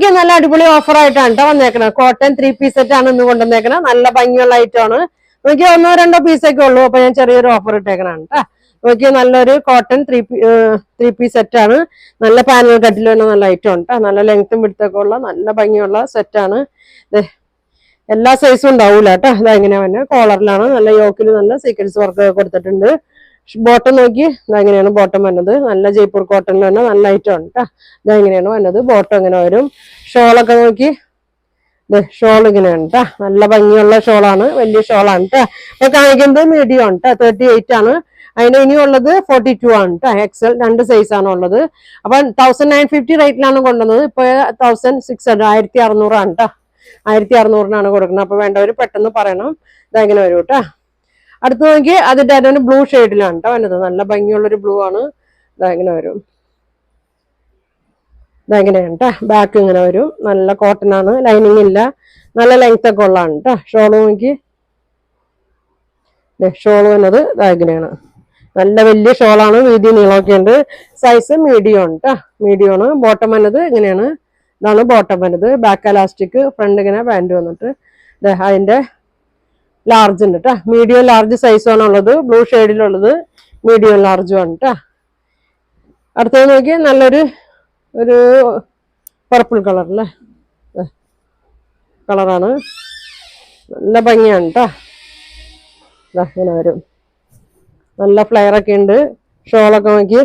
നോക്കിയാൽ നല്ല അടിപൊളി ഓഫർ ആയിട്ടാണ് കേട്ടോ വന്നേക്കണത്. കോട്ടൺ 3 പീസ് സെറ്റ് ആണ് ഇന്ന് കൊണ്ടുവന്നേക്കണത്. നല്ല ഭംഗിയുള്ള ഐറ്റം ആണ്. നോക്കിയാൽ 1-2 പീസൊക്കെ ഉള്ളൂ. അപ്പൊ ഞാൻ ചെറിയൊരു ഓഫർ ഇട്ടേക്കണാണ് കേട്ടോ. നോക്കിയാൽ നല്ലൊരു കോട്ടൺ 3 പീസ് സെറ്റ് ആണ്. നല്ല പാനൽ കട്ടിൽ തന്നെ നല്ല ഐറ്റം ഉണ്ട്. നല്ല ലെങ്ത്തും വിടുത്തൊക്കെ ഉള്ള നല്ല ഭംഗിയുള്ള സെറ്റാണ്. എല്ലാ സൈസും ഉണ്ടാവൂല കേട്ടോ. ഇതെങ്ങനെയാ തന്നെ കോളറിലാണ്. നല്ല യോക്കിൽ നല്ല സീക്വൻസ് വർക്ക് കൊടുത്തിട്ടുണ്ട്. ബോട്ടം നോക്കി ഇതെങ്ങനെയാണ് ബോട്ടം വന്നത്. നല്ല ജയ്പൂർ കോട്ടണിൽ തന്നെ നല്ല ഐറ്റം ഉണ്ട് കേട്ടോ. ഇതെങ്ങനെയാണ് വന്നത്. ബോട്ടം ഇങ്ങനെ വരും. ഷോളൊക്കെ നോക്കി ഷോൾ ഇങ്ങനെയാണ് കേട്ടോ. നല്ല ഭംഗിയുള്ള ഷോളാണ്. വലിയ ഷോളാണ് കേട്ടോ. അപ്പൊ കാണിക്കുന്നത് മീഡിയം ആണ് കേട്ടോ. 38 ആണ്. അതിന് ഇനിയുള്ളത് 42 ആണ് കേട്ടോ. എക്സൽ 2 സൈസ് ആണ് ഉള്ളത്. അപ്പൊ 1950 റേറ്റിലാണ് കൊണ്ടുവന്നത്. ഇപ്പൊ 1600 1600 ആണ് കേട്ടോ. 1600-നാണ് കൊടുക്കുന്നത്. അപ്പൊ വേണ്ടവര് പെട്ടെന്ന് പറയണം. ഇതെങ്ങനെ വരും കേട്ടോ. അടുത്ത് നോക്കി അതിന്റെ അതിന് ബ്ലൂ ഷെയ്ഡിലാണ് കേട്ടോ വന്നത്. നല്ല ഭംഗിയുള്ളൊരു ബ്ലൂ ആണ്. ഇതെങ്ങനെ വരും. ഇതെങ്ങനെയാണ് കേട്ടോ. ബാക്ക് ഇങ്ങനെ വരും. നല്ല കോട്ടൺ ആണ്. ലൈനിങ് ഇല്ല. നല്ല ലെങ്ത് ഒക്കെ ഉള്ളതാണ് കേട്ടോ. ഷോള് നോക്കി ഷോള് വന്നത് ഇതെങ്ങനെയാണ്. നല്ല വലിയ ഷോളാണ്. വീതി നീളമൊക്കെ ഉണ്ട്. സൈസ് മീഡിയം ആണ് കേട്ടോ. മീഡിയം ആണ്. ബോട്ടം വന്നത് ഇങ്ങനെയാണ്. ഇതാണ് ബോട്ടം വന്നത്. ബാക്ക് എലാസ്റ്റിക്, ഫ്രണ്ട് ഇങ്ങനെ പാൻറ് വന്നിട്ട് അതിന്റെ ലാർജ് ഉണ്ട് കേട്ടോ. മീഡിയം ലാർജ് സൈസാണ് ഉള്ളത്. ബ്ലൂ ഷെയ്ഡിലുള്ളത് മീഡിയം ലാർജും ആണ് കേട്ടോ. അടുത്തത് നോക്കി നല്ലൊരു പർപ്പിൾ കളർ അല്ലേ കളറാണ്. നല്ല ഭംഗിയാണ് കേട്ടോ. ഇങ്ങനെ വരും. നല്ല ഫ്ലെയർ ഒക്കെ ഉണ്ട്. ഷോളൊക്കെ നോക്കി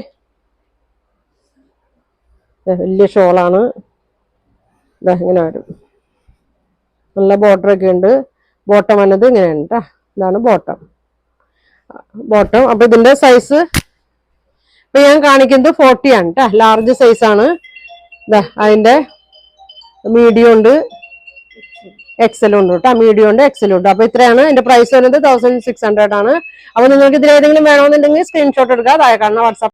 വലിയ ഷോളാണ്. ഇങ്ങനെ വരും. നല്ല ബോർഡർ ഒക്കെ ഉണ്ട്. ബോട്ടം വന്നത് ഇങ്ങനെയാണ് കേട്ടോ. ഇതാണ് ബോട്ടം. അപ്പൊ ഇതിന്റെ സൈസ് ഇപ്പൊ ഞാൻ കാണിക്കുന്നത് 40 ആണ് കേട്ടോ. ലാർജ് സൈസ് ആണ്. അതിന്റെ മീഡിയം ഉണ്ട്, എക്സലും ഉണ്ട് കേട്ടോ. മീഡിയം ഉണ്ട്, എക്സലും ഉണ്ട്. അപ്പൊ ഇത്രയാണ്. ഇതിന്റെ പ്രൈസ് വരുന്നത് 1600 ആണ്. അപ്പൊ നിങ്ങൾക്ക് ഇതിലേതെങ്കിലും വേണമെന്നുണ്ടെങ്കിൽ സ്ക്രീൻഷോട്ട് എടുക്കുക. താഴെ കാണുന്ന വാട്സാപ്പ്